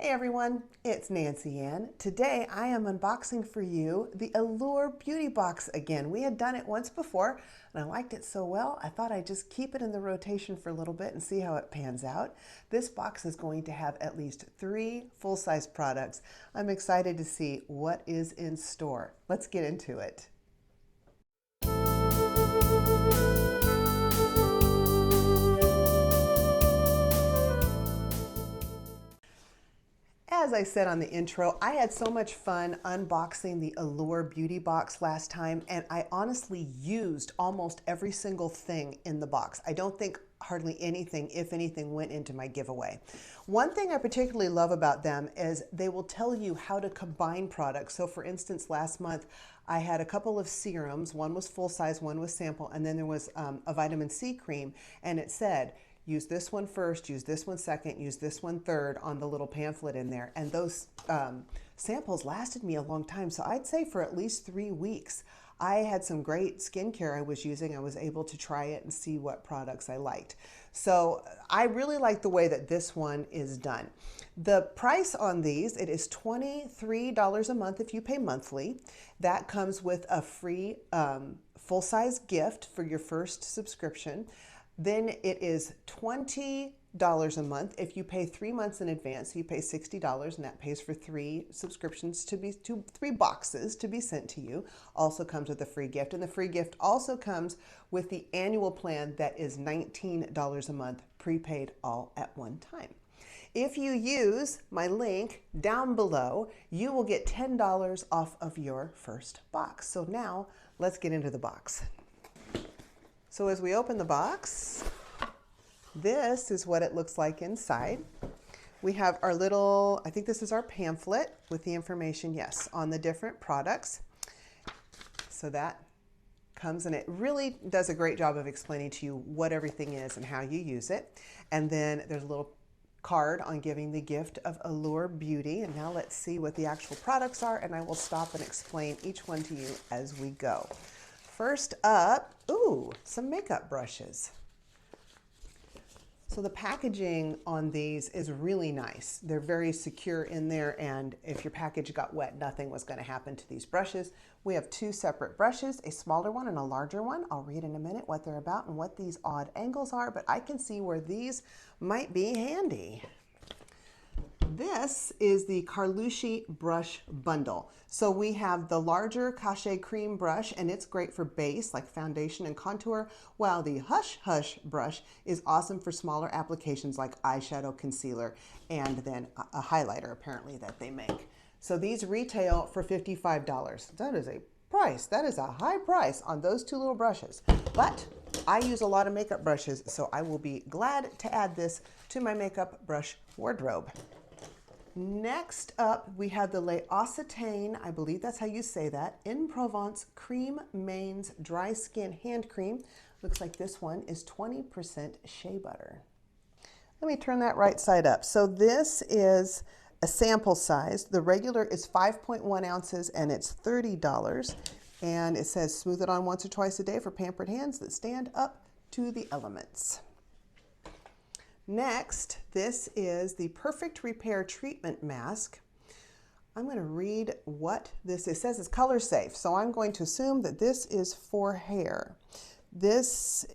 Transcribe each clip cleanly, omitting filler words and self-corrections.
Hey everyone, it's Nancy Ann. Today I am unboxing for you the Allure Beauty box again. We had done it once before and I liked it so well I thought I'd just keep it in the rotation for a little bit and see how it pans out. This box is going to have at least 3 full-size products. I'm excited to see what is in store. Let's get into it. As I said on the intro, I had so much fun unboxing the Allure Beauty box last time, and I honestly used almost every single thing in the box. I don't think hardly anything, if anything, went into my giveaway. One thing I particularly love about them is they will tell you how to combine products. So for instance, last month, I had a couple of serums. One was full size, one was sample, and then there was a vitamin C cream, and it said, use this one first, use this one second, use this one third on the little pamphlet in there. And those samples lasted me a long time. So I'd say for at least 3 weeks. I had some great skincare I was using. I was able to try it and see what products I liked. So I really like the way that this one is done. The price on these, it is $23 a month if you pay monthly. That comes with a free full-size gift for your first subscription. Then it is $20 a month if you pay 3 months in advance. So you pay $60 and that pays for 3 subscriptions to 3 boxes to be sent to you. Also comes with a free gift, and the free gift also comes with the annual plan that is $19 a month, prepaid all at one time. If you use my link down below, you will get $10 off of your first box. So now let's get into the box. So as we open the box, this is what it looks like inside. We have our little, I think this is our pamphlet with the information, yes, on the different products. So that comes, and it really does a great job of explaining to you what everything is and how you use it. And then there's a little card on giving the gift of Allure Beauty. And now let's see what the actual products are, and I will stop and explain each one to you as we go. First up, ooh, some makeup brushes. So the packaging on these is really nice. They're very secure in there, and if your package got wet, nothing was going to happen to these brushes. We have 2 separate brushes, a smaller one and a larger one. I'll read in a minute what they're about and what these odd angles are, but I can see where these might be handy. This is the Carlucci brush bundle. So we have the larger Cache cream brush, and it's great for base like foundation and contour, while the Hush Hush brush is awesome for smaller applications like eyeshadow, concealer, and then a highlighter apparently that they make. So these retail for $55. That is a price. That is a high price on those 2 little brushes. But I use a lot of makeup brushes, so I will be glad to add this to my makeup brush wardrobe. Next up, we have the L'Occitane, I believe that's how you say that, in Provence Cream Mains Dry Skin Hand Cream. Looks like this one is 20% shea butter. Let me turn that right side up. So this is a sample size. The regular is 5.1 ounces and it's $30. And it says smooth it on once or twice a day for pampered hands that stand up to the elements. Next, this is the Perfect Repair Treatment Mask. I'm going to read what this is. It says it's color safe, so I'm going to assume that this is for hair. This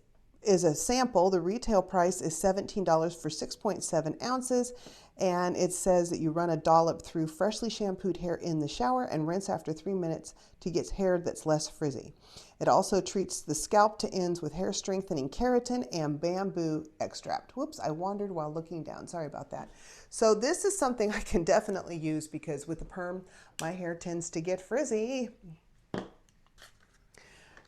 is a sample. The retail price is $17 for 6.7 ounces, and it says that you run a dollop through freshly shampooed hair in the shower and rinse after 3 minutes to get hair that's less frizzy. It also treats the scalp to ends with hair strengthening keratin and bamboo extract. Whoops, I wandered while looking down. Sorry about that. So this is something I can definitely use because with the perm, my hair tends to get frizzy.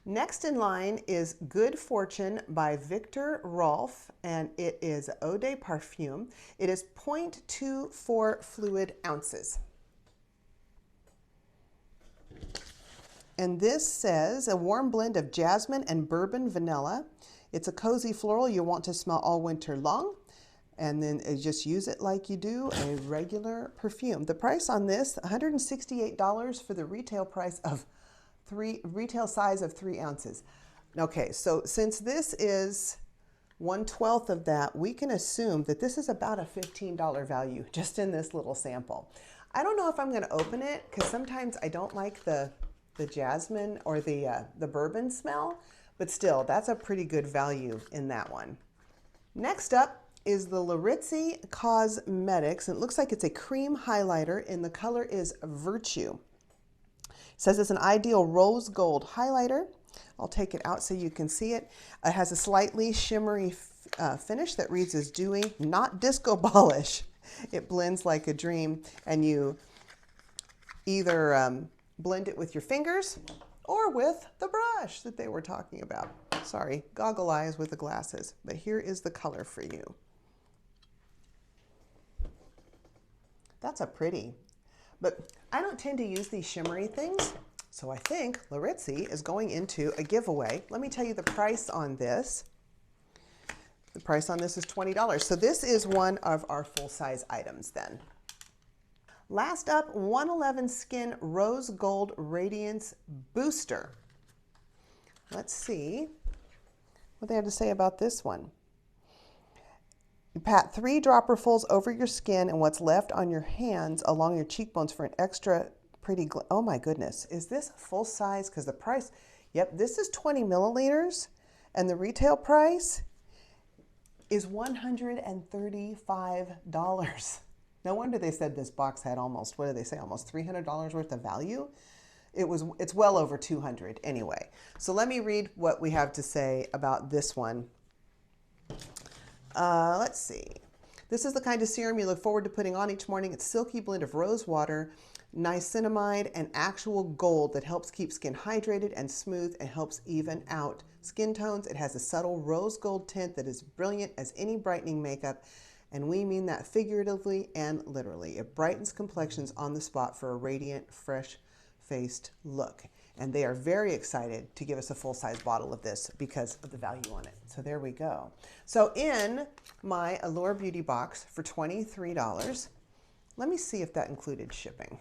Next in line is Good Fortune by Victor Rolf, and it is Eau de Parfum. It is 0.24 fluid ounces. And this says a warm blend of jasmine and bourbon vanilla. It's a cozy floral you want to smell all winter long. And then just use it like you do a regular perfume. The price on this, $168 for the retail price of retail size of 3 ounces. Okay, so since this is 1/12 of that, we can assume that this is about a $15 value just in this little sample. I don't know if I'm going to open it because sometimes I don't like the jasmine or the bourbon smell, but still, that's a pretty good value in that one. Next up is the Laritzi Cosmetics. It looks like it's a cream highlighter and the color is Virtue. It says it's an ideal rose gold highlighter. I'll take it out so you can see it. It has a slightly shimmery finish that reads as dewy, not disco ballish. It blends like a dream, and you either blend it with your fingers or with the brush that they were talking about. Sorry, goggle eyes with the glasses, but here is the color for you. That's a pretty, but I don't tend to use these shimmery things. So I think Laritzi is going into a giveaway. Let me tell you the price on this. The price on this is $20. So this is one of our full-size items then. Last up, 111 Skin Rose Gold Radiance Booster. Let's see what they have to say about this one. You pat 3 dropperfuls over your skin and what's left on your hands along your cheekbones for an extra pretty oh my goodness, is this full size? Because the price, yep, this is 20 milliliters and the retail price is $135. No wonder they said this box had almost, what did they say, almost $300 worth of value. It's well over 200 anyway. So let me read what we have to say about this one. Let's see. This is the kind of serum you look forward to putting on each morning. It's a silky blend of rose water, niacinamide, and actual gold that helps keep skin hydrated and smooth and helps even out skin tones. It has a subtle rose gold tint that is brilliant as any brightening makeup, and we mean that figuratively and literally. It brightens complexions on the spot for a radiant, fresh-faced look. And they are very excited to give us a full-size bottle of this because of the value on it. So there we go. So in my Allure Beauty box for $23, let me see if that included shipping.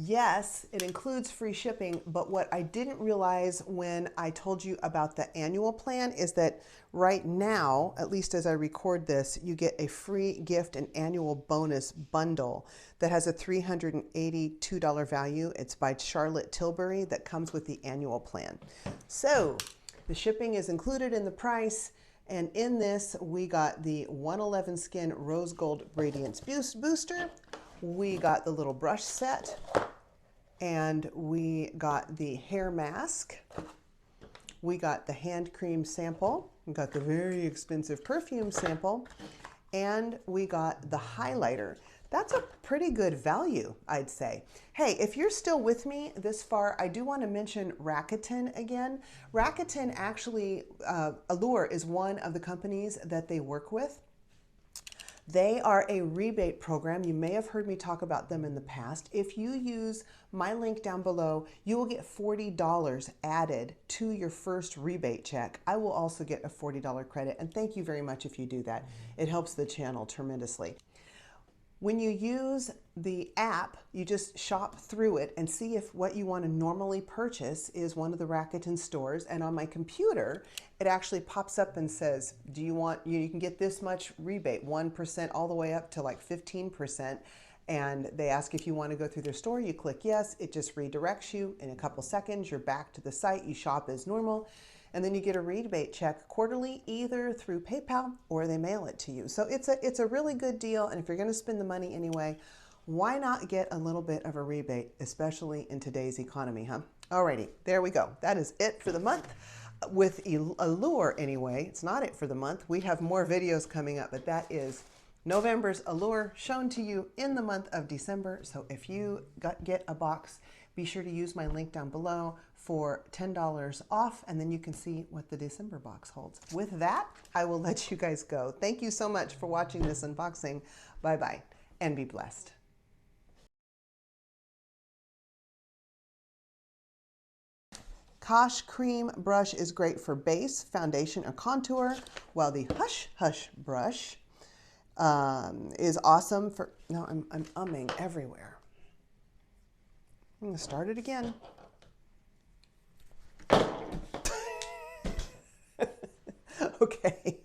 Yes, it includes free shipping, but what I didn't realize when I told you about the annual plan is that right now, at least as I record this, you get a free gift and annual bonus bundle that has a $382 value. It's by Charlotte Tilbury that comes with the annual plan. So the shipping is included in the price. And in this, we got the 111 Skin Rose Gold Radiance Booster. We got the little brush set. And we got the hair mask. We got the hand cream sample. We got the very expensive perfume sample. And we got the highlighter. That's a pretty good value, I'd say. Hey, if you're still with me this far, I do want to mention Rakuten again. Rakuten actually, Allure is one of the companies that they work with. They are a rebate program. You may have heard me talk about them in the past. If you use my link down below, you will get $40 added to your first rebate check. I will also get a $40 credit, and thank you very much if you do that. It helps the channel tremendously. When you use the app, you just shop through it and see if what you want to normally purchase is one of the Rakuten stores. And on my computer, it actually pops up and says, do you want, you can get this much rebate, 1% all the way up to like 15%. And they ask if you want to go through their store. You click yes, it just redirects you. In a couple seconds, you're back to the site. You shop as normal. And then you get a rebate check quarterly, either through PayPal or they mail it to you. So it's a really good deal. And if you're going to spend the money anyway, why not get a little bit of a rebate, especially in today's economy, huh? Alrighty, there we go. That is it for the month. With Allure anyway, it's not it for the month. We have more videos coming up, but that is November's Allure shown to you in the month of December. So if you get a box, be sure to use my link down below for $10 off, and then you can see what the December box holds. With that, I will let you guys go. Thank you so much for watching this unboxing. Bye-bye, and be blessed. Kosh Cream brush is great for base, foundation, or contour, while the Hush Hush brush is awesome for, no, I'm umming everywhere. I'm gonna start it again. Okay.